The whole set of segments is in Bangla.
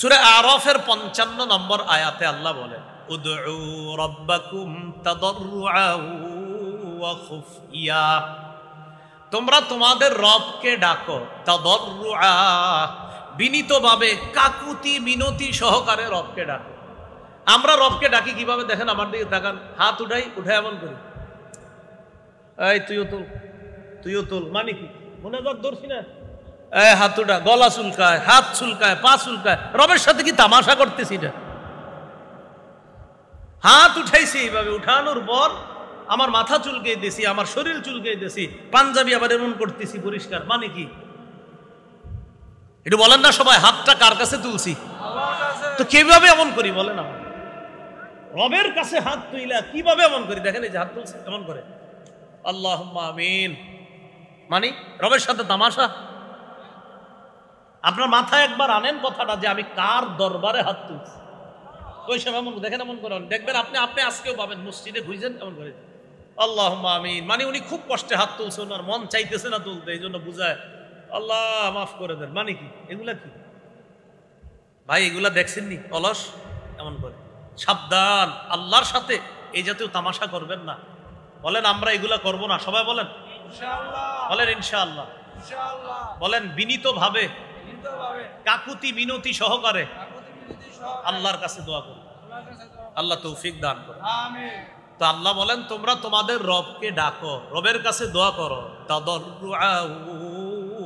সূরা আরাফের 55 নম্বর আয়াতে আল্লাহ বলেন, উদউ রাব্বাকুম তাদাররুআন ওয়া খুফিয়া, তোমরা তোমাদের রবকে ডাকো তাদাররুআ, বিনীতভাবে, কাকুতি মিনতি সহকারে রবকে ডাকো। আমরা রবকে ডাকি কিভাবে দেখেন, আমার দিকে তাকান, হাত উঠাই, উঠাই এমন করি, এই তুইও তুল, তুইও তুল, মানে কি মনে কর ধরছি না, হাত উঠা, গলা চুলকায়, হাত চুলকায়, পা চুলকায়, রবের সাথে কি তামাশা করতেছি না? হাত উঠাইছি এইভাবে, উঠানোর পর আমার মাথা চুলকে দিছি, আমার শরীর চুলকে দিছি, পাঞ্জাবি আবার এমন করতেছি পরিষ্কার, মানে কি? একটু বলেন না সবাই, হাতটা কার কাছে তুলছি? তো কিভাবে এমন করি বলেন? আমার রবের কাছে হাত তুইলা কিভাবে এমন করি? দেখেন এই যে হাত তুলছে এমন করে, আল্লাহুম্মা আমিন, মানে রবের সাথে তামাশা? আপনার মাথায় একবার আনেন কথাটা যে আমি কার দরবারে হাত তুলছি। ওই সময় এমন দেখেন, এমন করেন, দেখবেন আপনি আপনি আজকেও পাবেন মসজিদে ঘুরছেন এমন করে, আল্লাহুম্মা আমিন, মানে উনি খুব কষ্টে হাত তুলছে, ওনার মন চাইতেছে না তুলতে, এই জন্য বুঝায় আল্লাহ মাফ করে দেন, মানে কি? এগুলা কি ভাই? এগুলা দেখছেননি? অলস এমন করে। সাবধান, আল্লাহর সাথে এই জাতীয় তামাশা করবেন না। বলেন আমরা এগুলা করব না, সবাই বলেন ইনশাআল্লাহ, বলেন ইনশাআল্লাহ, বলেন বিনীত ভাবে, কাকুতি মিনতি সহকারে আল্লাহর কাছে দোয়া করুন, আল্লাহ তৌফিক দান করুন, আমিন। তো আল্লাহ বলেন তোমরা তোমাদের রবকে ডাকো, রবের কাছে দোয়া করো, তাদাররুআ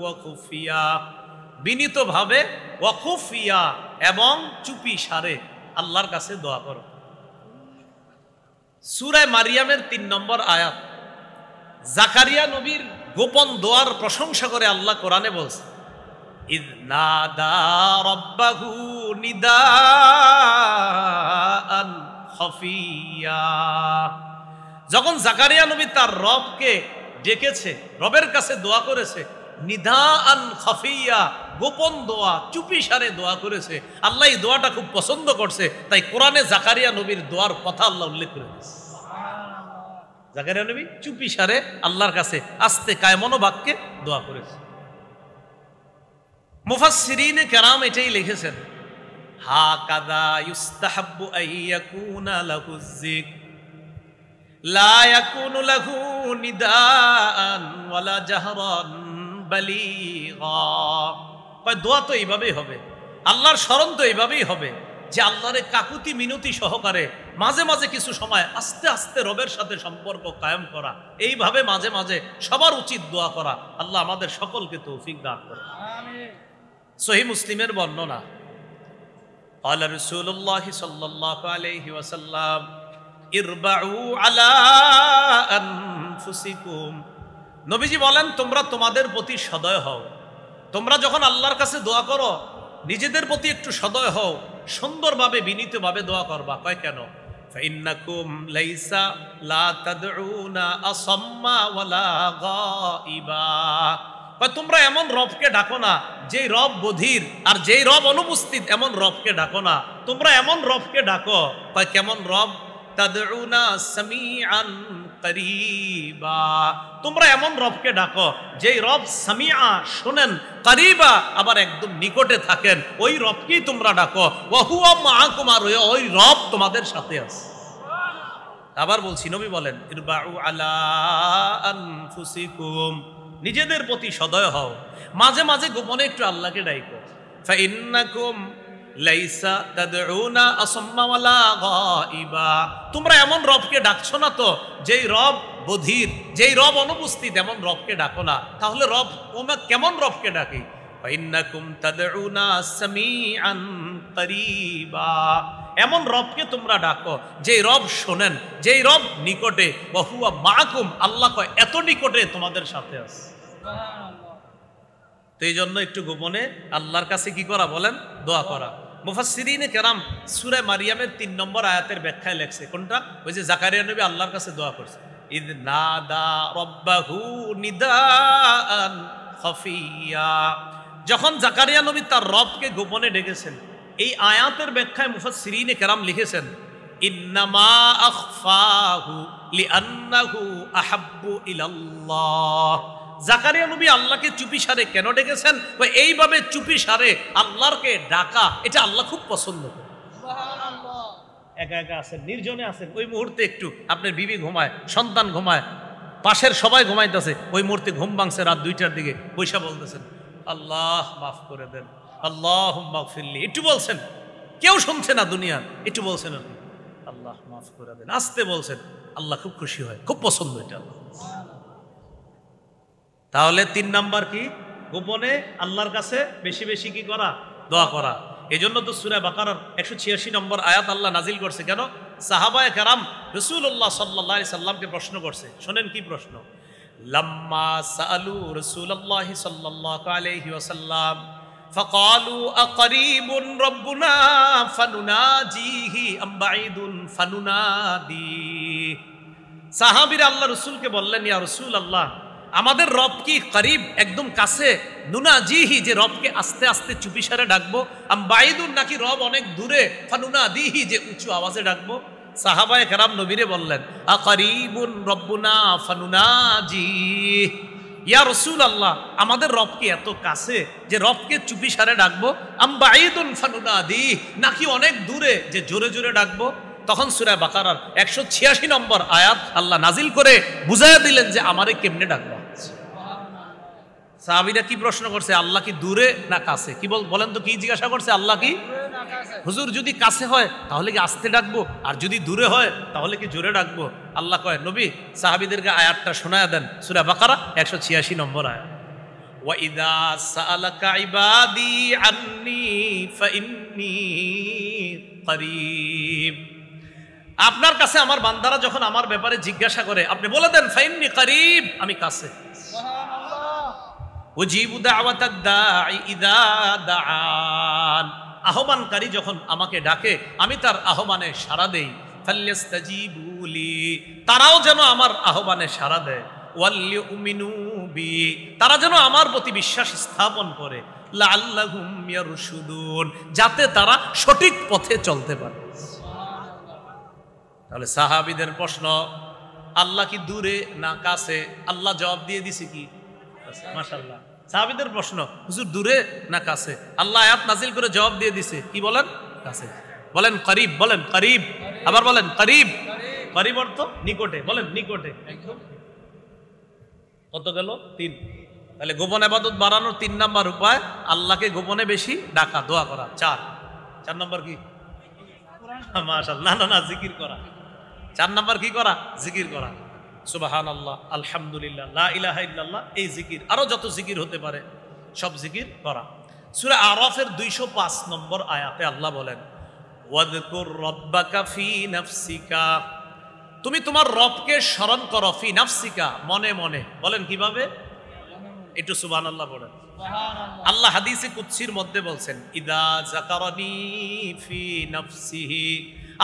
ওয়া খুফিয়া, বিনীত ভাবে, ওয়া খুফিয়া, এবং চুপি সারে আল্লাহর কাছে দোয়া করো। সূরা মারিয়ামের 3 নম্বর আয়াত, জাকারিয়া নবীর গোপন দোয়ার প্রশংসা করে আল্লাহ কোরআনে বলছে, ইয নাদা রাব্বাহু নিদাআন খাফিয়া, যখন জাকারিয়া নবী তার রবকে ডেকেছে, রবের কাছে দোয়া করেছে, নিদাআন খাফিয়া, গোপন দোয়া, চুপি সারে দোয়া করেছে, আল্লাহ এই দোয়াটা খুব পছন্দ করছে, তাই কোরআনে জাকারিয়া নবীর দোয়ার কথা আল্লাহ উল্লেখ করে দিয়েছে। জাকারিয়া নবী চুপি সারে আল্লাহর কাছে আস্তে কায়মনোবাক্যে দোয়া করেছে। মুফাসসিরিনে কেরাম এটাই লিখেছেন, হাকাযা ইউস্তাহাব্বু আইয়াকুনা লাহু যিকর লা ইয়াকুনু লাহু নিদাআন ওয়ালা জাহরান বালিগা। কয় দোয়া তো এইভাবেই হবে, আল্লাহর স্মরণ তো এইভাবেই হবে যে আল্লাহরে কাকুতি মিনতি সহকারে মাঝে মাঝে কিছু সময় আস্তে আস্তে রবের সাথে সম্পর্ক কায়েম করা, এইভাবে মাঝে মাঝে সবার উচিত দোয়া করা। আল্লাহ আমাদের সকলকে তৌফিক দান করে, আমিন। সহিহ মুসলিমের বর্ণনা, ক্বালা রাসূলুল্লাহ সাল্লাল্লাহু আলাইহি ওয়াসাল্লাম, ইরবাউ আলা আনফুসিকুম, নবীজি বলেন তোমরা তোমাদের প্রতি সদয় হও। তোমরা যখন আল্লাহর কাছে দোয়া করো, নিজেদের প্রতি একটু সদয় হও, সুন্দরভাবে বিনীতভাবে দোয়া করবা। কয় কেন? ফাইন্নাকুম লাইসা লা তাদউনা আসাম্মা ওয়ালা গাইবা, কয় তোমরা এমন রবকে ডাকো না যেই রব বধির আর যেই রব অনুপস্থিত, এমন রবকে ডাকো না, তোমরা এমন রবকে ডাকো। কয় কেমন রব? তাদউনা সামিআন করিবা, তোমরা এমন রবকে ডাকো যেই রব সামিআ শুনেন, করিবা আবার একদম নিকটে থাকেন, ওই রবকেই তোমরা ডাকো। ওয়া হুয়া মাআকুম, আর ওই রব তোমাদের সাথে আছে। আবার বলছি, নবী বলেন ইরবাউ আলা আনফুসিকুম, নিজেদের প্রতি সদয় হও, মাঝে মাঝে গোপনে একটু আল্লাহকে ডাকো। ফাইন্নাকুম লাইসা তাদউনা আসাম্মা ওয়ালা গাইবা, তোমরা এমন রবকে ডাকছো না তো যেই রব বধির, যেই রব অনুপস্থিত, এমন রবকে ডাকো না। তাহলে রব কেমন রবকে ডাকে? ফাইন্নাকুম তাদউনা সামিআন করিবা, এমন রবকে তোমরা ডাকো যেই রব শোনেন, যেই রব নিকটে। ওয়া হুয়া মাআকুম, আল্লাহ কয় এত নিকটে তোমাদের সাথে আছে। তো এই জন্য একটু গোপনে আল্লাহর কাছে কি করা বলেন? দোয়া করা। মুফাসসিরিনে কেরাম সূরা মারিয়ামের 3 নম্বর আয়াতের ব্যাখ্যায় লেখছে, কোনটা? ওই যে জাকারিয়া নবী আল্লাহর কাছে দোয়া করছে, ইয নাদা রাব্বাহু নিদাআন খাফিয়া, যখন জাকারিয়া নবী তার রবকে গোপনে ডেকেছেন। এই আয়াতের ব্যাখ্যায় মুফাসসিরিনে কেরাম লিখেছেন, ইন্নামা আখফাহু লিআন্নাহু আহাব্বু ইলাল্লাহ জাকারিয়া নবী আল্লাহকে চুপিসারে কেন ডেকেছেন? এইভাবে চুপিসারে আল্লাহকে ডাকা এটা আল্লাহ খুব পছন্দ করে। একা একা আছেন, নির্জনে আছেন, ওই মুহূর্তে একটু আপনার বিবি ঘুমায়, সন্তান ঘুমায়, পাশের সবাই ঘুমাইতেছে, ওই মুহূর্তে ঘুম ভাঙছে রাত 2টার দিকে, পয়সা বলতেছেন আল্লাহ মাফ করে দেন, আল্লাহ মাগফিরলি, একটু বলছেন, কেউ শুনছে না দুনিয়ার, একটু বলছেন আপনি আল্লাহ মাফ করে দেন, আস্তে বলছেন, আল্লাহ খুব খুশি হয়, খুব পছন্দ এটা। তাহলে 3 নাম্বার কি? গোপনে আল্লাহর কাছে বেশি বেশি কি করা? দোয়া করা। এজন্য তো সূরা বাকারার 186 নম্বর আয়াত আল্লাহ নাজিল করছে। কেন? সাহাবায়ে কেরাম রাসূলুল্লাহ সাল্লাল্লাহু আলাইহি সাল্লামকে প্রশ্ন করছে। শুনেন কি প্রশ্ন? লাম্মা সাআলু রাসূলুল্লাহ সাল্লাল্লাহু আলাইহি ওয়াসাল্লাম ফাকালু আকারিবুন রাব্বুনা ফানুনাজিহি আম বাঈদুন ফানুনাদি। সাহাবীরা আল্লাহ রাসূলকে বললেন, ইয়া রাসূলুল্লাহ, আমাদের রব কি করিব, একদম কাছে, নুনাজিহি, যে রবকে আস্তে আস্তে চুপিসারে ডাকবো, আম বাঈদুন, নাকি রব অনেক দূরে, ফানুনাদিহি, যে উঁচু আওয়াজে ডাকবো? সাহাবায়ে কেরাম নবীরে বললেন, আকারিবুন রব্বুনা ফানুনাজি, ইয়া রাসূলুল্লাহ, আমাদের রব কি এত কাছে যে রবকে চুপিসারে ডাকবো? আম বাঈদুন ফানুনাদি, নাকি অনেক দূরে যে জোরে জোরে ডাকবো? তখন সূরা বাকারার 186 নম্বর আয়াত আল্লাহ নাজিল করে বুঝাইয়া দিলেন যে আমারে কেমনে ডাকবো। সাহাবীরা কি প্রশ্ন করছে? আল্লাহ কি দূরে না কাছে? কি বলেন তো, কি জিজ্ঞাসা করছে? আল্লাহ কি হুজুর যদি কাছে হয় তাহলে কি আস্তে ডাকবো, আর যদি দূরে হয় তাহলে কি জোরে ডাকবো? আল্লাহ কয়, নবী সাহাবীদেরকে আয়াতটা শোনায়া দেন, সূরা বাকারা 186 নম্বর আয়াত, ওয়া ইযা সাআলাকা ইবাদি আন্নী ফাইন্নী করিব। আপনার কাছে আমার বান্দারা যখন আমার ব্যাপারে জিজ্ঞাসা করে, আপনি বলে দেন ফাইন্নী করিব, আমি কাছে। উজিবু দাওয়াতাদ দাঈ ইযা দাআন, আহ্বানকারী যখন আমাকে ডাকে আমি তার আহ্বানে সাড়া দেই। ফাল্যাস্তাজিবু লি, তারাও যেন আমার আহ্বানে সাড়া দেয়। ওয়ালিউমিনু বি, তারা যেন আমার প্রতি বিশ্বাস স্থাপন করে। লাআল্লাহুম ইয়ারশুদুন, যাতে তারা সঠিক পথে চলতে পারে। তাহলে সাহাবীদের প্রশ্ন, আল্লাহ কি দূরে না কাছে? আল্লাহ জবাব দিয়ে দিছে কি? মাশাআল্লাহ। সাহাবীদের প্রশ্ন, হুজুর দূরে না কাছে? আল্লাহ আয়াত নাজিল করে জবাব দিয়ে দিছে কি? বলেন কাছে। বলেন করিব, বলেন করিব, আবার বলেন করিব। করিব অর্থ নিকটে, বলেন নিকটে। কত গেল? 3। তাহলে গোপন ইবাদত বাড়ানোর 3 নাম্বার উপায় আল্লাহকে গোপনে বেশি ডাকা, দোয়া করা। 4 নাম্বার কি? মাশাআল্লাহ, না জিকির করা। 4 নাম্বার কি করা? জিকির করা। সুবহানাল্লাহ, আলহামদুলিল্লাহ, লা ইলাহা ইল্লাল্লাহ, এই জিকির, আরো যত জিকির হতে পারে সব জিকির করা। সূরা আরাফের 205 নম্বর আয়াতে আল্লাহ বলেন, ওয়াযকুর রাব্বাকা ফি নাফসিকা, তুমি তোমার রবকে স্মরণ করো, ফি নাফসিকা, মনে মনে। বলেন কিভাবে? একটু সুবহানাল্লাহ বলেন। আল্লাহ হাদিসে কুদসির মধ্যে বলছেন, ইদা যাকারানি ফি নাফসিহি,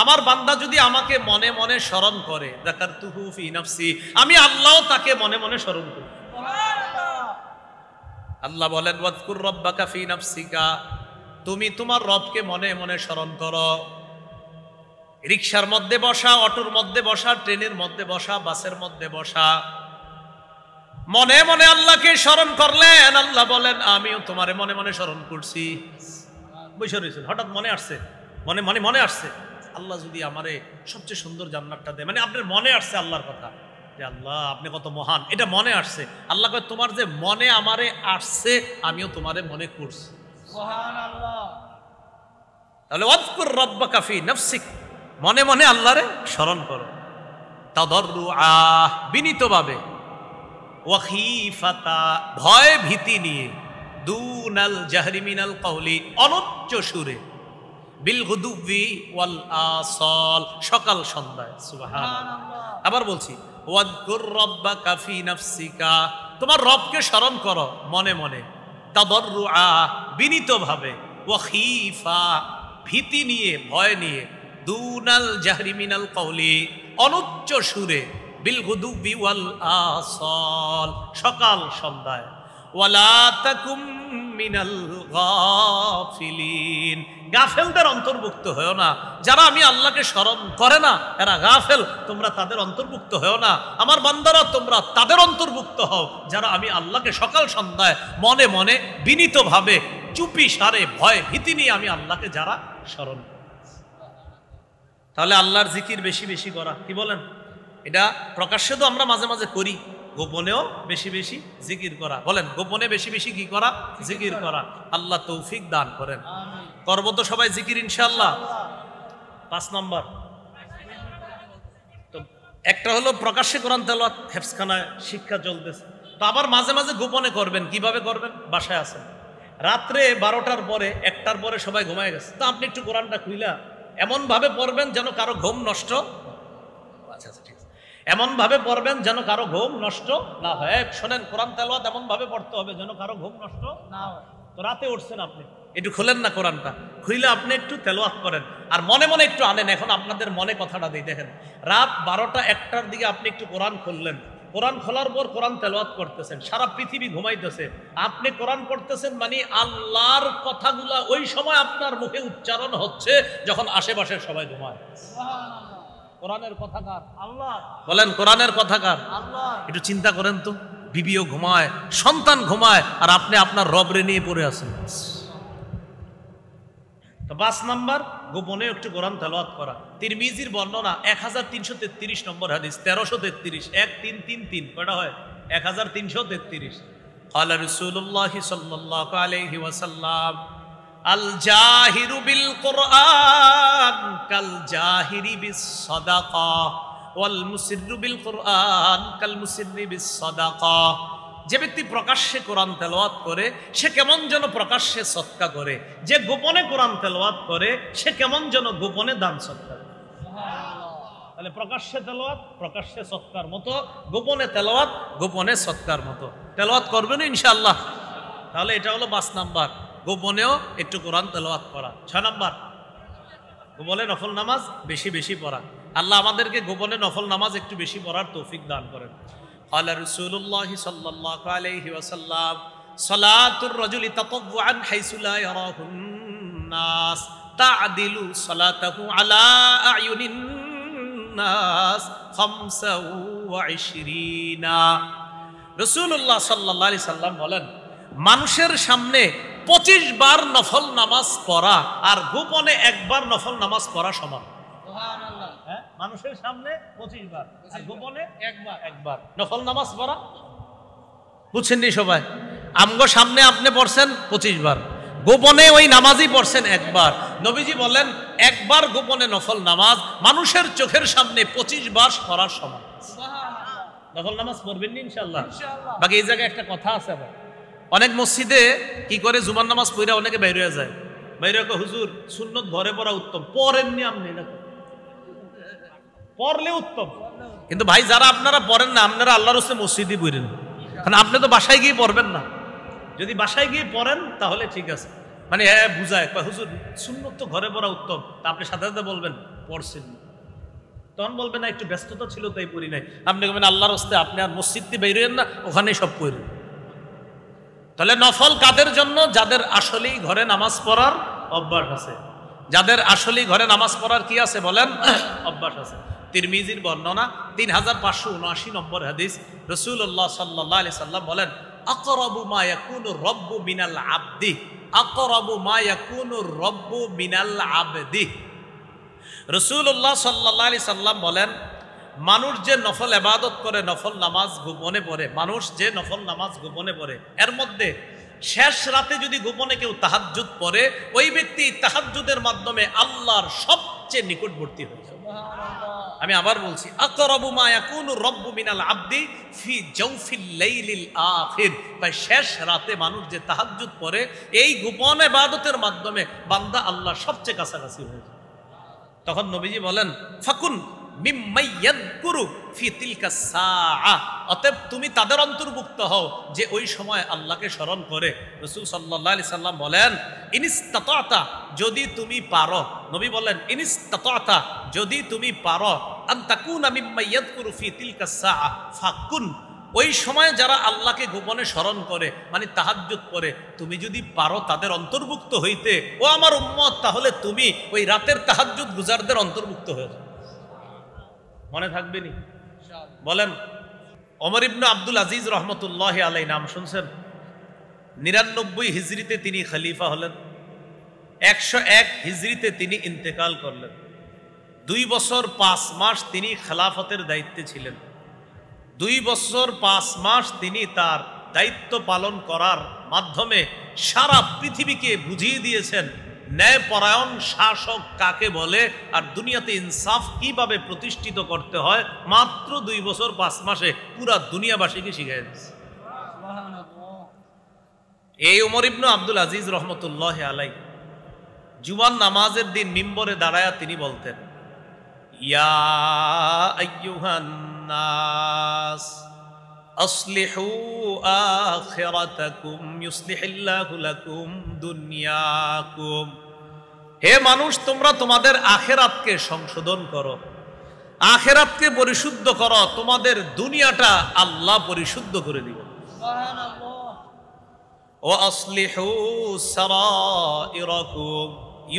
আমার বান্দা যদি আমাকে মনে মনে স্মরণ করে, যাকারতুহু ফি নাফসি, আমি আল্লাহ তাকে মনে মনে স্মরণ করি। আল্লাহ বলেন, ওয়াযকুর রাব্বাকা ফি নাফসিকা, তুমি তোমার রবকে মনে মনে স্মরণ করো। রিকশার মধ্যে বসা, অটোর মধ্যে বসা, ট্রেনের মধ্যে বসা, বাসের মধ্যে বসা, মনে মনে আল্লাহকে স্মরণ করলেন। আল্লাহ বলেন, আমিও তোমারে মনে মনে স্মরণ করছি। বসে রয়েছেন, হঠাৎ মনে আসছে, মনে আসছে, আল্লাহ যদি আমারে সবচেয়ে সুন্দর জান্নাতটা দেয়, মানে আপনার মনে আসছে আল্লাহর কথা, যে আল্লাহ আপনি কত মহান, এটা মনে আসছে। আল্লাহ কয়, তোমার যে মনে আমারে আসছে, আমিও তোমারে মনে করছি। সুবহানাল্লাহ। তাহলে ওয়াযকুর রাব্বাকা ফি নাফসিক, মনে মনে আল্লাহরে স্মরণ করো। তাদাররুআ, বিনীতভাবে। ওয়া খিফাতা, ভয় ভীতি নিয়ে। দুনাল জাহরি মিনাল কওলি, অনুচ্চ সুরে। বিল গুদুবি ওয়াল আসাল, সকাল সন্ধ্যায়। সুবহানাল্লাহ। আবার বলছি, ওয়াযকুর রাব্বাকা ফি নাফসিকা, তোমার রবকে স্মরণ করো মনে মনে। তাদাররুআ, বিনীতভাবে। ওয়া খিফা, ভীতি নিয়ে, ভয় নিয়ে। দুনাল জাহরি মিনাল কওলি, অনুচ্চ সুরে। বিল গুদুবি ওয়াল আসাল, সকাল সন্ধ্যায়। ওয়ালা তাকুম মিনাল গাফিলিন, গাফেলদের অন্তর্ভুক্ত হয়েও না। যারা আমি আল্লাহকে স্মরণ করে না এরা গাফেল, তোমরা তাদের অন্তর্ভুক্ত হয়েও না। আমার বান্দারা তোমরা তাদের অন্তর্ভুক্ত হও যারা আমি আল্লাহকে সকাল সন্ধ্যায় মনে মনে বিনীতভাবে চুপি সারে ভয় ভীতি নিয়ে আমি আল্লাহকে যারা স্মরণ করি। তাহলে আল্লাহর জিকির বেশি বেশি করা, কি বলেন? এটা প্রকাশ্যে তো আমরা মাঝে মাঝে করি, গোপনেও বেশি বেশি জিকির করা। বলেন, গোপনে বেশি বেশি কি করা? জিকির করা। আল্লাহ তৌফিক দান করেন। করব তো সবাই জিকির ইনশাআল্লাহ। 5 নম্বর তো একটা হলো প্রকাশ্যে কোরআন তেলাওয়াত, হেফজখানায় শিক্ষা চলতেছে। তো আবার মাঝে মাঝে গোপনে করবেন। কিভাবে করবেন? বাসায় আছেন, রাত্রে 12টার পরে 1টার পরে সবাই ঘুমায় গেছে, তো আপনি একটু কোরআনটা খুইলা এমন ভাবে পড়বেন যেন কারো ঘুম নষ্ট, আচ্ছা ঠিক আছে, এমন ভাবে পড়বেন যেন কারো ঘুম নষ্ট না হয়। শোনেন, কোরআন তেলাওয়াত এমন ভাবে পড়তে হবে যেন কারো ঘুম নষ্ট না হয়। তো রাতে উঠছেন আপনি, একটু খুলেন না কোরআনটা, খুইলে আপনি একটু তেলাওয়াত করেন আর মনে মনে একটু আনেন। এখন আপনাদের মনে কথাটা দিই, দেখেন, রাত 12টা 1টার দিকে আপনি একটু কোরআন খুললেন, কোরআন খোলার পর কোরআন তেলাওয়াত করতেছেন, সারা পৃথিবী ঘুমাইতেছে, আপনি কোরআন পড়তেছেন, মানে আল্লাহর কথাগুলা ওই সময় আপনার মুখে উচ্চারণ হচ্ছে যখন আশেপাশের সবাই ঘুমায়। কোরআনের কথা কার? আল্লাহ। বলেন, কোরআনের কথা কার? আল্লাহ। একটু চিন্তা করেন তো, বিবিও ঘুমায়, সন্তান ঘুমায়, আর আপনি আপনার রবরে নিয়ে পড়ে আছেন। তো 5 নম্বর, গোপনে একটু কোরআন তেলাওয়াত করা। তিরমিজির বর্ণনা 1333 নম্বর হাদিস, 1333, 1333 কয়টা হয়? 1333। ক্বালা রাসূলুল্লাহ সাল্লাল্লাহু আলাইহি ওয়াসাল্লাম, আল জাহিরু বিল কুরআন কাল জাহিরি বিস সাদাকা ওয়াল মুসিররু বিল কুরআন কাল মুসিররি বিস সাদাকা। যে ব্যক্তি প্রকাশ্যে কোরআন তেলাওয়াত করে সে কেমন যেন প্রকাশ্যে সদকা করে, যে গোপনে কোরআন তেলাওয়াত করে সে কেমন যেন গোপনে দান সদকা করে। তাহলে প্রকাশ্যে তেলাওয়াত প্রকাশ্যে সদকার মতো, গোপনে তেলাওয়াত গোপনে সদকার মতো। তেলাওয়াত করবেন ইনশাআল্লাহ। তাহলে এটা হলো 5 নাম্বার, গোপনেও একটু কোরআন তেলাওয়াত করা। 6 নাম্বার, গোপনে নফল নামাজ বেশি বেশি পড়া। আল্লাহ আমাদেরকে গোপনে নফল নামাজ একটু বেশি পড়ার তৌফিক দান করেন। قال رسول الله صلى الله عليه وسلم صلاة الرجل تطوعا حيث لا يراه الناس تعدل صلاته على أعين الناس 25। রাসূলুল্লাহ সাল্লাল্লাহু আলাইহি সাল্লাম বলেন, মানুষের সামনে 25 বার নফল নামাজ পড়া আর গোপনে একবার নফল নামাজ পড়া সমান। মানুষের সামনে 25 বার আর গোপনে একবার নফল নামাজ পড়া। বুঝছেন সবাই? আমগো সামনে আপনি পড়ছেন 25 বার, গোপনে ওই নামাজই পড়ছেন একবার। নবীজি বলেন, একবার গোপনে নফল নামাজ মানুষের চোখের সামনে 25 বার পড়ার সমান। নফল নামাজ পড়বেন ইনশাআল্লাহ। বাকি এই জায়গায় একটা কথা আছে, আবার অনেক মসজিদে কি করে, জুমার নামাজ পড়া অনেকে বাইরে হয়ে যায়, বাইরে হুজুর সুন্নত ঘরে পড়া উত্তম, পড়েননি আপনি না, পড়লে উত্তম। কিন্তু ভাই, যারা আপনারা পড়েন না, আপনারা আল্লাহর রাস্তায় মসজিদই পড়েন, কারণ আপনি তো বাসায় গিয়ে পড়বেন না। যদি বাসায় গিয়ে পড়েন তাহলে ঠিক আছে, মানে হ্যাঁ বুঝায়, হুজুর সুন্নত তো ঘরে পড়া উত্তম, তা আপনি সাথে সাথে বলবেন পড়ছেন, তখন বলবেন না একটু ব্যস্ততা ছিল তাই পড়ি নাই। আপনি বলবেন আল্লাহর রাস্তায় আপনি আর মসজিদটি বেরোয়েন না, ওখানেই সব পড়েন। তাহলে নফল কাদের জন্য? যাদের আসলেই ঘরে নামাজ পড়ার অভ্যাস আছে, যাদের আসলেই ঘরে নামাজ পড়ার কি আছে বলেন? অভ্যাস আছে। তিরমিজির বর্ণনা 3579 নম্বর হাদিস, রাসূলুল্লাহ সাল্লাল্লাহু আলাইহি সাল্লাম বলেন, আকরাবু মা ইয়াকুনু রাব্বু মিনাল আবদি, আকরাবু মা ইয়াকুনু রাব্বু মিনাল আবদি। রাসূলুল্লাহ সাল্লাল্লাহু আলাইহি সাল্লাম বলেন, মানুষ যে নফল ইবাদত করে, নফল নামাজ গোপনে পড়ে, মানুষ যে নফল নামাজ গোপনে পড়ে, এর মধ্যে শেষ রাতে যদি গোপনে কেউ তাহাজ্জুদ পড়ে, ওই ব্যক্তি তাহাজ্জুদের মাধ্যমে আল্লাহর সবচেয়ে নিকটবর্তী হয়ে যায়। আমি আবার বলছি, আকরাবু মা ইয়াকুনু রাব্বু মিনাল আবদি ফি জাওফিল লাইলিল আখির। তাই শেষ রাতে মানুষ যে তাহাজ্জুদ পড়ে, এই গোপন ইবাদতের মাধ্যমে বান্দা আল্লাহর সবচেয়ে কাছাকাছি হয়ে যায়। তখন নবীজি বলেন, ফাকুন মিম্মান ইয়াযকুরু ফি তিলকা সাআ, অতএব তুমি তাদের অন্তর্ভুক্ত হও যে ওই সময় আল্লাহকে স্মরণ করে। রাসূল সাল্লাল্লাহু আলাইহি সাল্লাম বলেন, ইনিস্তাতাতা, যদি তুমি পারো, নবী বলেন ইনিস্তাতাতা, যদি তুমি পারো, আন তাকুনা মিম্মান ইয়াযকুরু ফি তিলকা সাআ ফাকুন, ওই সময় যারা আল্লাহকে গোপনে স্মরণ করে, মানে তাহাজ্জুদ করে, তুমি যদি পারো তাদের অন্তর্ভুক্ত হইতে ও আমার উম্মত, তাহলে তুমি ওই রাতের তাহাজ্জুদ গুজারদের অন্তর্ভুক্ত হয়ে যাও। মনে থাকবে নি? বলেন। ওমর ইবনে আব্দুল আজিজ রহমতুল্লাহ আলাইহি নাম শুনছেন? 99 হিজরিতে তিনি খলিফা হলেন, 101 হিজরিতে তিনি ইন্তেকাল করলেন। 2 বছর 5 মাস তিনি খেলাফতের দায়িত্বে ছিলেন। 2 বছর 5 মাস তিনি তার দায়িত্ব পালন করার মাধ্যমে সারা পৃথিবীকে বুঝিয়ে দিয়েছেন ন্যায়পরায়ণ শাসক কাকে বলে আর দুনিয়াতে ইনসাফ কিভাবে প্রতিষ্ঠিত করতে হয়। মাত্র 2 বছর 5 মাসে পুরা দুনিয়াবাসীকে শিখিয়ে দিয়েছে। এই ওমর ইবনে আব্দুল আজিজ রহমতুল্লাহ আলাইহি জুমার নামাজের দিন মিম্বরে দাঁড়ায়া তিনি বলতেন, ইয়া আইয়ুহান নাস আসলিহু আখিরাতাকুম ইউসলিহিল্লাহু লাকুম দুনিয়াকুম। হে মানুষ, তোমরা তোমাদের আখিরাতকে সংশোধন করো, আখিরাতকে পরিশুদ্ধ করো, তোমাদের দুনিয়াটা আল্লাহ পরিশুদ্ধ করে দিবেন। সুবহানাল্লাহ। ওয়া আসলিহু সারাইরাকুম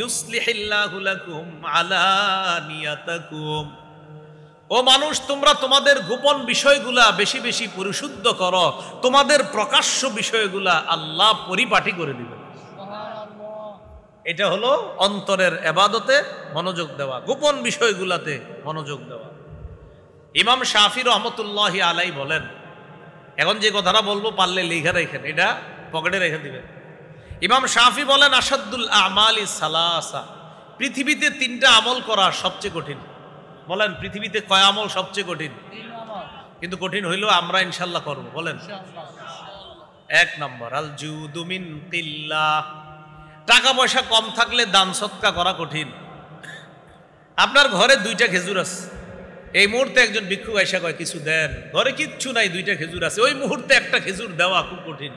ইউসলিহিল্লাহু লাকুম আলানিয়াতাকুম। ও মানুষ, তোমরা তোমাদের গোপন বিষয়গুলা বেশি বেশি পরিশুদ্ধ করো, তোমাদের প্রকাশ্য বিষয়গুলা আল্লাহ পরিপাটি করে দিবেন। এটা হলো অন্তরের ইবাদতে মনোযোগ দেওয়া, গোপন বিষয়গুলাতে মনোযোগ দেওয়া। ইমাম শাফি রহমতুল্লাহি আলাইহি বলেন, এখন যে কথাটা বলবো পারলে লিখে রাখেন, এটা পকেটে রেখে দিবেন। ইমাম শাফি বলেন, আসাদুল আমালি সালাসা, পৃথিবীতে 3টা আমল করা সবচেয়ে কঠিন। বলেন, পৃথিবীতে কয় আমল সবচেয়ে কঠিন? কিন্তু কঠিন হইলেও আমরা ইনশাল্লাহ করব। বলেন। 1 নম্বর আল জুদু মিন কিল্লাহ, টাকা পয়সা কম থাকলে দান সদকা করা কঠিন। আপনার ঘরে 2টা খেজুর আছে, এই মুহূর্তে একজন ভিক্ষুক আইসা কয় কিছু দেন, ঘরে কিচ্ছু নাই, 2টা খেজুর আছে, ওই মুহূর্তে একটা খেজুর দেওয়া খুব কঠিন।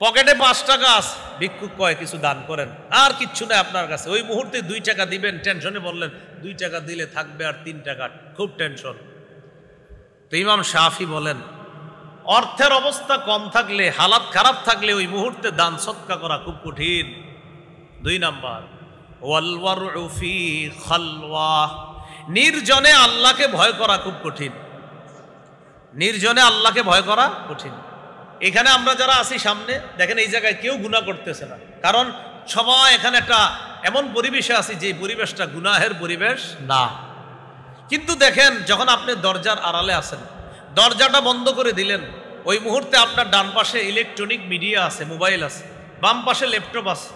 পকেটে 5 টাকা আছে, ভিক্ষুক কয় কিছু দান করেন, আর কিচ্ছু নাই আপনার কাছে, ওই মুহূর্তে 2 টাকা দিবেন, টেনশনে বললেন 2 টাকা দিলে থাকবে আর 3 টাকা, খুব টেনশন। তো ইমাম শাফি বলেন, অর্থের অবস্থা কম থাকলে, হালাত খারাপ থাকলে ওই মুহূর্তে দান সদকা করা খুব কঠিন। 2 নাম্বার ওয়াল ওয়ারউ ফি খালওয়া, নির্জনে আল্লাহকে ভয় করা খুব কঠিন। নির্জনে আল্লাহকে ভয় করা কঠিন। এখানে আমরা যারা আছি সামনে দেখেন, এই জায়গায় কেউ গুনাহ করতেছে না, কারণ সবাই এখানে একটা এমন পরিবেশে আছি যে পরিবেশটা গুনাহের পরিবেশ না। কিন্তু দেখেন, যখন আপনি দরজার আড়ালে আছেন, দরজাটা বন্ধ করে দিলেন, ওই মুহূর্তে আপনার ডান পাশে ইলেকট্রনিক মিডিয়া আছে, মোবাইল আছে, বাম পাশে ল্যাপটপ আছে,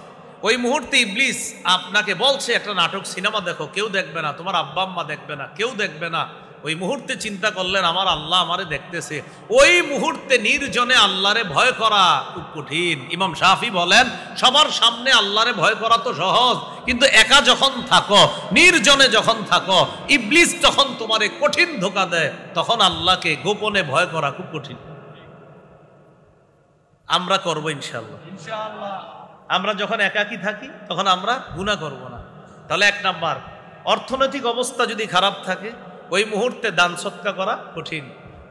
ওই মুহূর্তে ইবলিস আপনাকে বলছে একটা নাটক সিনেমা দেখো, কেউ দেখবে না, তোমার আব্বা আম্মা দেখবে না, কেউ দেখবে না। ওই মুহূর্তে চিন্তা করলেন আমার আল্লাহ আমারে দেখতেছে, ওই মুহূর্তে নির্জনে আল্লাহরে ভয় করা খুব কঠিন। ইমাম শাফি বলেন, সবার সামনে আল্লাহরে ভয় করা তো সহজ, কিন্তু একা যখন থাকো, নির্জনে যখন থাকো, ইবলিস যখন তোমারে কঠিন ধোঁকা দেয়, তখন আল্লাহকে গোপনে ভয় করা খুব কঠিন। আমরা করবো ইনশাআল্লাহ। আমরা যখন একাকী থাকি তখন আমরা গুনাহ করব না। তাহলে 1 নাম্বার, অর্থনৈতিক অবস্থা যদি খারাপ থাকে ওই মুহূর্তে দান সদকা করা কঠিন।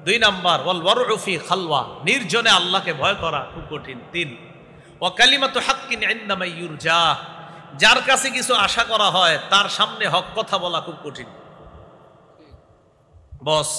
2 নাম্বার ওয়াল ওয়ারউ ফি খালওয়া, নির্জনে আল্লাহকে ভয় করা খুব কঠিন। 3 ওয়া কালিমাতু হাক্কিন ইনদা মান ইউরজা, যার কাছে কিছু আশা করা হয় তার সামনে হক কথা বলা খুব কঠিন। বস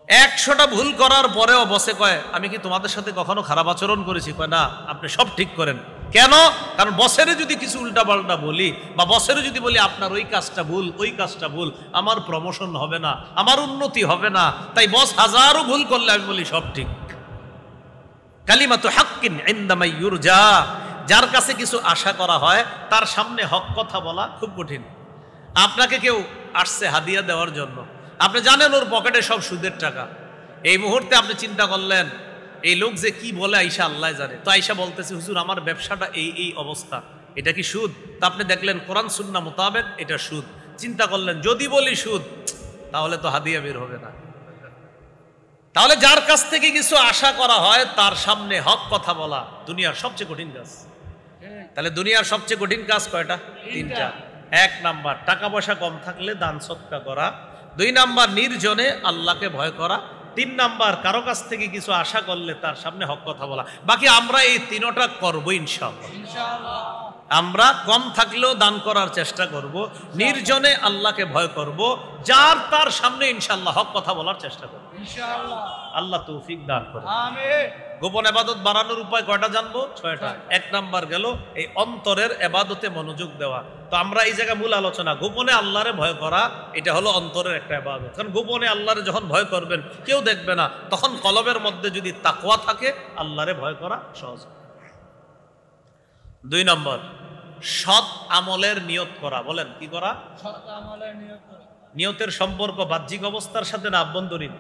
100টা ভুল করার পরেও বসে কয় আমি কি তোমাদের সাথে কখনো খারাপ আচরণ করেছি? কয় না, আপনি সব ঠিক করেন। কেন? কারণ বসেরে যদি কিছু উল্টাপাল্টা বলি বা বসেরে যদি বলি আপনার ওই কাজটা ভুল, ওই কাজটা ভুল, আমার প্রমোশন হবে না, আমার উন্নতি হবে না। তাই বস হাজারো ভুল করলে আমি বলি সব ঠিক। কালিমাতু হাক্কিন ইনদা মান ইউরজা, যার কাছে কিছু আশা করা হয় তার সামনে হক কথা বলা খুব কঠিন। আপনাকে কেউ আসছে হাদিয়া দেওয়ার জন্য, আপনি জানেন ওর পকেটে সব সুদের টাকা, এই মুহূর্তে আপনি চিন্তা করলেন এই লোক যে কি বলে আইসা আল্লাহ জানে, তো আইসা বলতেছে হুজুর আমার ব্যবসাটা এই অবস্থা, এটা কি সুদ? তা আপনি দেখলেন কোরআন সুন্নাহ মোতাবেক এটা সুদ। চিন্তা করলেন যদি বলি সুদ তাহলে তো হাদিয়া বের হবে না। তাহলে যার কাছ থেকে কিছু আশা করা হয় তার সামনে হক কথা বলা দুনিয়ার সবচেয়ে কঠিন কাজ। তাহলে দুনিয়ার সবচেয়ে কঠিন কাজ কয়টা? 3টা। 1 নাম্বার টাকা পয়সা কম থাকলে দান সদকা করা, 2 নাম্বার নির্জনে আল্লাহকে ভয় করা, 3 নাম্বার কারো কাছ থেকে কিছু আশা করলে তার সামনে হক কথা বলা। বাকি আমরা এই তিনটা করব ইনশাআল্লাহ। আমরা কম থাকলেও দান করার চেষ্টা করব, নির্জনে আল্লাহকে ভয় করব, যার তার সামনে ইনশাআল্লাহ হক কথা বলার চেষ্টা করব ইনশাআল্লাহ। আল্লাহ তৌফিক দান করুন, আমিন। গোপন ইবাদত বাড়ানোর উপায় কয়টা জানবো? 6টা। 1 নাম্বার গেল এই অন্তরের ইবাদতে মনোযোগ দেওয়া। তো আমরা এই জায়গায় মূল আলোচনা, গোপনে আল্লাহরে ভয় করা, এটা হলো অন্তরের একটা ইবাদত। কারণ গোপনে আল্লাহরে যখন ভয় করবেন কেউ দেখবে না, তখন কলবের মধ্যে যদি তাকওয়া থাকে আল্লাহরে ভয় করা সহজ। 2 নম্বর সৎ আমলের নিয়ত করা। বলেন কি করা? সৎ আমলের নিয়ত করা। নিয়তের সম্পর্ক বাহ্যিক অবস্থার সাথে না আভ্যন্তরীণ?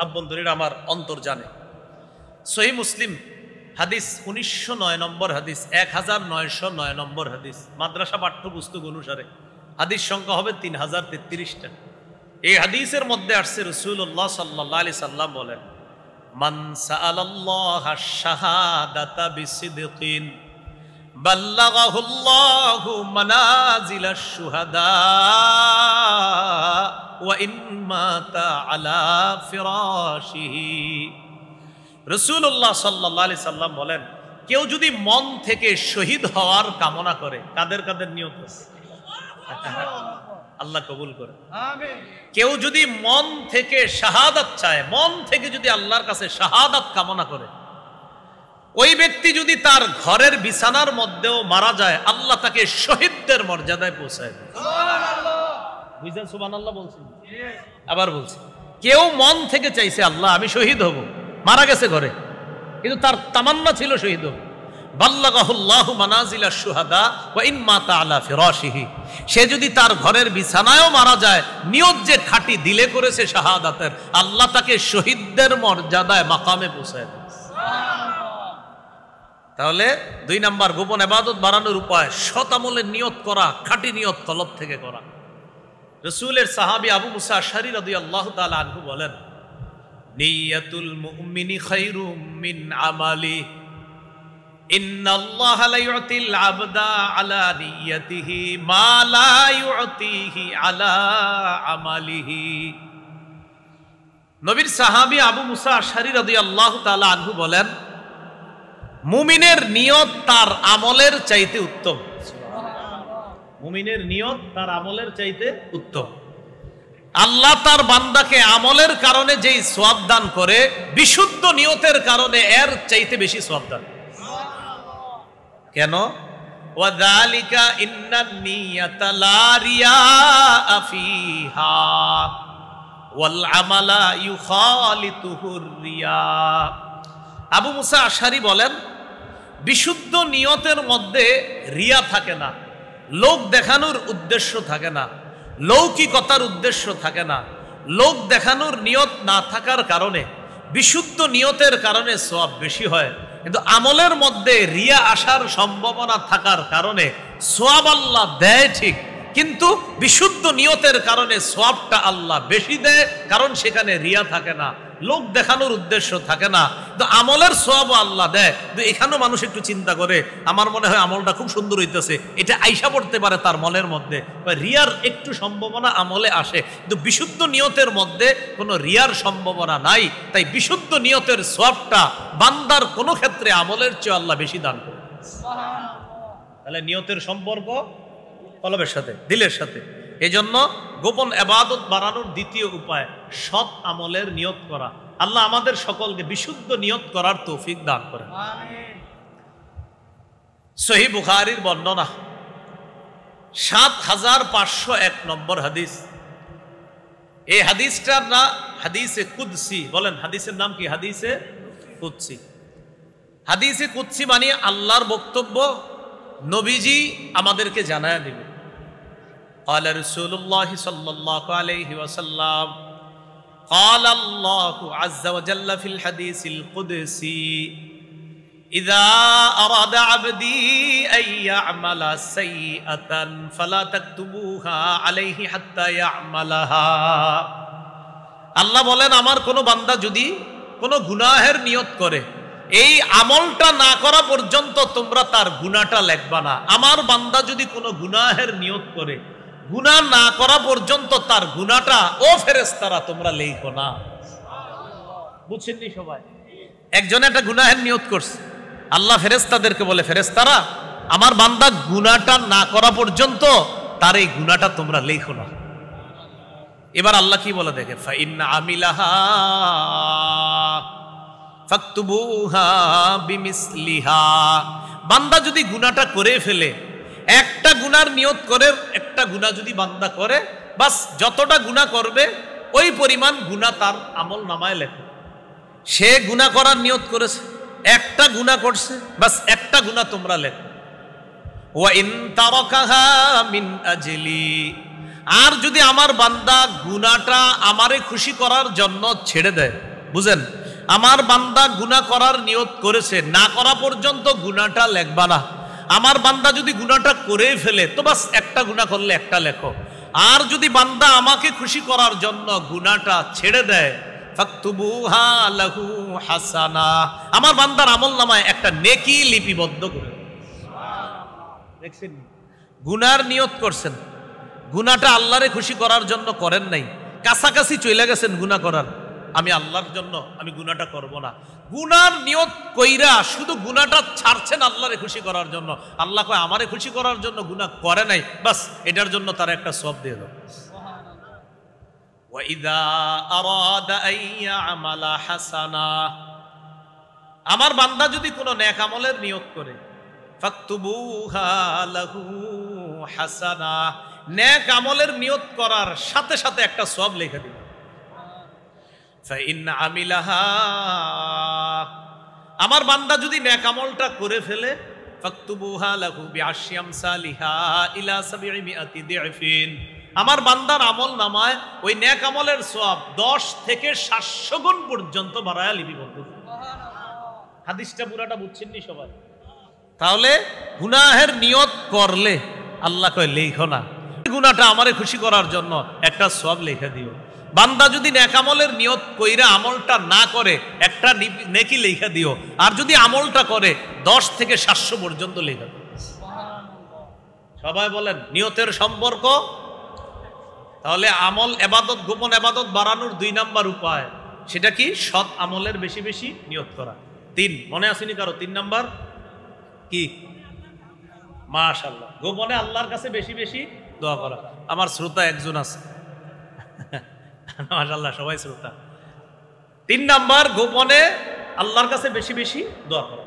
আভ্যন্তরীণ আমার অন্তর জানে। সহিহ মুসলিম হাদিস 1909 নম্বর হাদিস, 1909 নম্বর হাদিস, মাদ্রাসা পাঠ্যপুস্তক অনুসারে হাদিস সংখ্যা হবে 3033টা। এই হাদিসের মধ্যে আসছে রাসূলুল্লাহ সাল্লাল্লাহু আলাইহি সাল্লাম বলেন, মান সাআলাল্লাহা শাহাদাতা বিসিদকিন বাল্লাগাহুল্লাহু মানাজিলাশ শুহাদা ওয়া ইন মাতা আলা ফিরাশিহি। রাসূলুল্লাহ সাল্লাল্লাহু আলাইহি সাল্লাম বলেন, কেউ যদি মন থেকে শহীদ হওয়ার কামনা করে, কাদের কাদের নিয়ত আছে? আল্লাহ কবুল করে, আমিন। কেউ যদি মন থেকে শাহাদাত চায়, মন থেকে যদি আল্লাহর কাছে শাহাদাত কামনা করে, ওই ব্যক্তি যদি তার ঘরের বিছানার মধ্যেও মারা যায়, আল্লাহ তাকে শহীদদের মর্যাদায় পৌঁছায় দেয়। সুবহানাল্লাহ। বুঝছেন? সুবহানাল্লাহ বলছেন। আবার বলছি, কেউ মন থেকে চাইছে আল্লাহ আমি শহীদ হব, মারা গেছে ঘরে, কিন্তু তার তামান্না ছিল শহীদ হব। বাল্লাগাহুল্লাহু মানাজিলাশ শুহাদা ওয়া ইন মাতা আলা ফিরাশিহি। সে যদি তার ঘরের বিছানায়ও মারা যায়, নিয়ত যে খাঁটি দিলে করেছে শাহাদাতের, আল্লাহ তাকে শহীদদের মর্যাদায় মাকামে পৌঁছায় দেয়। তাহলে 2 নাম্বার গোপন ইবাদত বাড়ানোর উপায় সৎ আমলের নিয়ত করা, খাঁটি নিয়ত কলব থেকে করা। রাসূলের সাহাবী আবু মুসা আশআরী রাদিয়াল্লাহু তাআলা আনহু বলেন, নিয়াতুল মুমিনি খায়রুম মিন আমালি, ইন্নাল্লাহা লা ইউতিল আবদা আলা নিয়াতিহি মা লা ইউতিহি আলা আমালিহি। নবীর সাহাবী আবু মুসা আশআরী রাদিয়াল্লাহু তাআলা আনহু বলেন, মুমিনের নিয়ত তার আমলের চাইতে উত্তম। মুমিনের নিয়ত তার আমলের চাইতে উত্তম। আল্লাহ তার বান্দাকে আমলের কারণে যেই সওয়াব দান করে, বিশুদ্ধ নিয়তের কারণে এর চাইতে বেশি সওয়াব দান। কেন? ওয়াযালিকা ইন্নান নিয়াতা লা রিয়াআ ফিহা ওয়াল আমালা ইউখালিতুহুর রিয়া। আবু মুসা আশআরী বলেন, বিশুদ্ধ নিয়তের মধ্যে রিয়া থাকে না, লোক দেখানোর উদ্দেশ্য থাকে না, লৌকিকতার উদ্দেশ্য থাকে না। লোক দেখানোর নিয়ত না থাকার কারণে, বিশুদ্ধ নিয়তের কারণে সওয়াব বেশি হয়, কিন্তু আমলের মধ্যে রিয়া আসার সম্ভাবনা থাকার কারণে সওয়াব আল্লাহ দেয় ঠিক, কিন্তু বিশুদ্ধ নিয়তের কারণে সওয়াবটা আল্লাহ বেশি দেয়, কারণ সেখানে রিয়া থাকে না, লোক দেখানোর উদ্দেশ্য থাকে না। তো আমলের সওয়াবও আল্লাহ দেয়। কিন্তু এখানেও মানুষ একটু চিন্তা করে, আমার মনে হয় আমলটা খুব সুন্দর হইতেছে, এটা আইসা পড়তে পারে তার মনের মধ্যে, রিয়ার একটু সম্ভাবনা আমলে আসে, কিন্তু বিশুদ্ধ নিয়তের মধ্যে কোনো রিয়ার সম্ভাবনা নাই। তাই বিশুদ্ধ নিয়তের সওয়াবটা বান্দার কোনো ক্ষেত্রে আমলের চেয়ে আল্লাহ বেশি দান করে। তাহলে নিয়তের সম্পর্ক কলবের সাথে, দিলের সাথে। এই জন্য গোপন ইবাদত বাড়ানোর দ্বিতীয় উপায় সৎ আমলের নিয়ত করা। আল্লাহ আমাদের সকলকে বিশুদ্ধ নিয়ত করার তৌফিক দান করেন, আমিন। সহিহ বুখারীর বর্ণনা ৭৫০১ নম্বর হাদিস। এই হাদিসটার না হাদিসে কুদসি। বলেন হাদিসের নাম কি? হাদিসে কুদসি। হাদিসে কুদসি মানে আল্লাহর বক্তব্য, নবীজি আমাদেরকে জানায় দিবে। قال رسول الله صلى الله عليه وسلم قال الله عز وجل في الحديث القدسي إذا أراد عبدي أن يعمل سيئة فلا تكتبوها عليه حتى يعملها। আল্লাহ বলেন, আমার কোনো বান্দা যদি কোনো গুনাহের নিয়ত করে, এই আমলটা না করা পর্যন্ত তোমরা তার গুনাহটা লিখবা না। আমার বান্দা যদি কোনো গুনাহের নিয়ত করে, গুনাহ না করা পর্যন্ত তার গুনাহটা ও ফেরেশতারা তোমরা লেখো না। বুঝছেননি সবাই? একজনে একটা গুনাহের নিয়ত করছে, আল্লাহ ফেরেশতাদেরকে বলে, ফেরেশতারা আমার বান্দা গুনাহটা না করা পর্যন্ত তার এই গুনাহটা তোমরা লেখো না। এবার আল্লাহ কি বলে দেখে, ফাইন আমিলাহা ফাকতুবুহা বিমিসলিহা। বান্দা যদি গুনাহটা করে ফেলে, একটা গুনার নিয়ত করে, একটা গুনাহ যদি বান্দা করে, বাস যতটা গুনাহ করবে ওই পরিমাণ গুনাহ তার আমল নামায় লেখো। সে গুনাহ করার নিয়ত করেছে, একটা গুনাহ করছে, বাস একটা গুনাহ তোমরা লেখো। ওয়া ইন তারাকাহা মিন আজলি, আর যদি আমার বান্দা গুনাহটা আমারে খুশি করার জন্য ছেড়ে দেয়, বুঝেন, আমার বান্দা গুনাহ করার নিয়ত করেছে, না করা পর্যন্ত গুনাহটা লেখবা না। আমার বান্দা যদি গুনাহটা করে ফেলে তো বাস একটা গুনাহ করলে একটা লেখো। আর যদি বান্দা আমাকে খুশি করার জন্য গুনাহটা ছেড়ে দেয়, ফাকতুবুহা লাহু হাসানা, আমার বান্দার আমলনামায় একটা নেকি লিপিবদ্ধ করে। দেখছেন, গুনার নিয়ত করছেন, গুনাহটা আল্লাহরে খুশি করার জন্য করেন নাই, কাছাকাছি চলে গেছেন গুনাহ করার, আমি আল্লাহর জন্য আমি গুনাহটা করব না। গুনার নিয়ত কইরা শুধু গুনাহটা ছাড়ছেন আল্লাহরে খুশি করার জন্য, আল্লাহ কয় আমারে খুশি করার জন্য গুনাহ করে নাই, বাস এটার জন্য তার একটা সওয়াব দিয়ে দাও। ওয়া ইযা আরাদা আইয়া আমালা হাসানা, আমার বান্দা যদি কোনো নেক আমলের নিয়ত করে, ফাকতুবুহা লাহু হাসানা, নেক আমলের নিয়ত করার সাথে সাথে একটা সওয়াব লিখে দিবেন। ফাইন আমিলাহা, আমার বান্দা যদি নেক আমলটা করে ফেলে, ফাকতুবুহা লাহু বিআশরি আমসালিহা ইলা 700 দিফিন, আমার বান্দার আমল নামায় ওই নেক আমলের সওয়াব 10 থেকে 700 গুণ পর্যন্ত বাড়ায়া লিপিবদ্ধ। হাদিসটা পুরাটা বুঝছেননি সবাই? তাহলে গুনাহের নিয়ত করলে আল্লাহ কয় লেখো না, গুনাহটা আমারে খুশি করার জন্য একটা সওয়াব লিখে দিও। বান্দা যদি নেক আমলের নিয়ত কইরা আমলটা না করে, একটা নেকি লিখে দিও। আর যদি আমলটা করে 10 থেকে 700 পর্যন্ত লিখে দিও। সবাই বলেন নিয়তের সম্পর্ক। তাহলে আমল, এবাদত, গোপন এবাদত বাড়ানোর 2 নাম্বার উপায়, সেটা কি? সৎ আমলের বেশি বেশি নিয়ত করা। 3 মনে আসেনি কারো? 3 নাম্বার কি? মাশাআল্লাহ, গোপনে আল্লাহর কাছে বেশি বেশি দোয়া করা। আমার শ্রোতা একজন আছে, মাশাআল্লাহ সবাই শ্রোতা। 3 নাম্বার গোপনে আল্লাহর কাছে বেশি বেশি দোয়া করা।